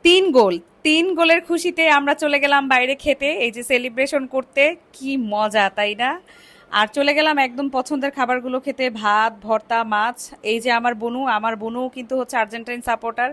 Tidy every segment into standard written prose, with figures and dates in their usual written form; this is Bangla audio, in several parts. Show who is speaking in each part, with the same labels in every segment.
Speaker 1: 3 গোল, 3 গোলের খুশিতে আমরা চলে গেলাম বাইরে খেতে, এই যে সেলিব্রেশন করতে। কি মজা, তাই না? আর চলে গেলাম একদম পছন্দের খাবারগুলো খেতে, ভাত, ভর্তা, মাছ। এই যে আমার বোনও কিন্তু হচ্ছে আর্জেন্টাইন সাপোর্টার।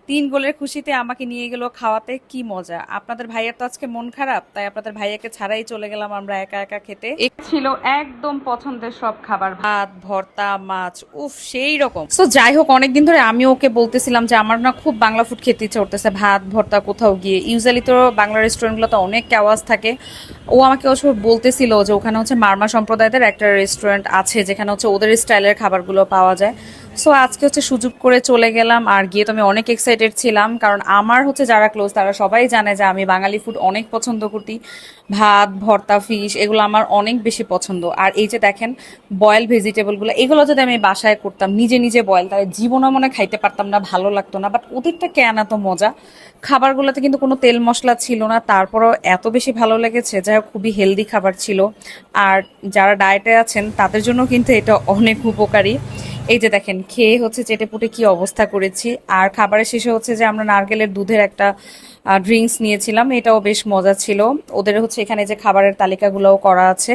Speaker 1: 3 গোলের খুশিতে আমাকে নিয়ে গেল খাওয়াতে, কি মজা। আপনাদের ভাইয়ার তো আজকে মন খারাপ, তাই আপনাদের ভাইয়াকে ছাড়াই চলে গেলাম আমরা একা একা খেতে। ছিল একদম পছন্দের সব খাবার, ভাত, ভর্তা, মাছ, উফ সেই রকম। তো যাই হোক, অনেকদিন ধরে আমি ওকে বলতেছিলাম যে আমার না খুব বাংলা ফুড খেতে ইচ্ছে করতেছে, ভাত ভর্তা কোথাও গিয়ে। ইউজুয়ালি তো বাংলা রেস্টুরেন্টগুলোতে অনেক কেওয়াজ থাকে। ও আমাকে হচ্ছে বলতেছিল যে ওখানে হচ্ছে মারমা সম্প্রদায়দের একটা রেস্টুরেন্ট আছে যেখানে হচ্ছে ওদের স্টাইলের খাবারগুলো পাওয়া যায়। সো আজকে হচ্ছে সুযোগ করে চলে গেলাম, আর গিয়ে তো আমি অনেক এক্সাইটেড ছিলাম, কারণ আমার হচ্ছে যারা ক্লোজ তারা সবাই জানে যে আমি বাঙালি ফুড অনেক পছন্দ করি। ভাত, ভর্তা, ফিশ এগুলো আমার অনেক বেশি পছন্দ। আর এই যে দেখেন বয়েল ভেজিটেবলগুলো, এগুলো যদি আমি বাসায় করতাম নিজে নিজে বয়েল, তাহলে জীবনে মনে খাইতে পারতাম না, ভালো লাগতো না। বাট ওদেরটা কেন এত মজা, খাবারগুলোতে কিন্তু কোনো তেল মশলা ছিল না, তারপরও এত বেশি ভালো লেগেছে। যাই হোক, খুবই হেলদি খাবার ছিল। আর যারা ডায়েটে আছেন তাদের জন্য কিন্তু এটা অনেক উপকারী। এই যে দেখেন খেয়ে হচ্ছে চেটেপুটে কি অবস্থা করেছি। আর খাবারের শেষে হচ্ছে যে আমরা নারকেলের দুধের একটা ড্রিঙ্কস নিয়েছিলাম, এটাও বেশ মজা ছিল। ওদের হচ্ছে এখানে যে খাবারের তালিকাগুলোও করা আছে।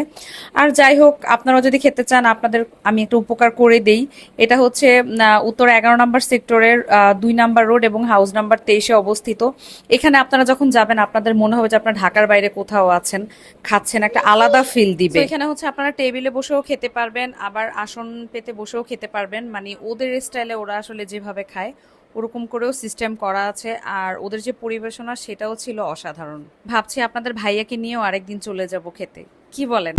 Speaker 1: আর যাই হোক, আপনারা যদি খেতে চান আপনাদের আমি একটু উপকার করে দেই। এটা হচ্ছে উত্তর 11 নম্বর সেক্টরের 2 নম্বর রোড এবং হাউস নাম্বার 23-এ অবস্থিত। এখানে আপনারা যখন যাবেন আপনাদের মনে হবে যে আপনার ঢাকার বাইরে কোথাও আছেন, খাচ্ছেন, একটা আলাদা ফিল দিবে। তো এখানে হচ্ছে আপনারা টেবিলে বসেও খেতে পারবেন, আবার আসন পেতে বসেও খেতে পারবেন। মানে ওদের স্টাইলে ওরা আসলে যেভাবে খায় ওরকম করেও সিস্টেম করা আছে। আর ওদের যে পরিবেশনা সেটাও ছিল অসাধারণ। ভাবছি আপনাদের ভাইয়াকে নিয়েও আরেকদিন চলে যাব খেতে, কি বলেন?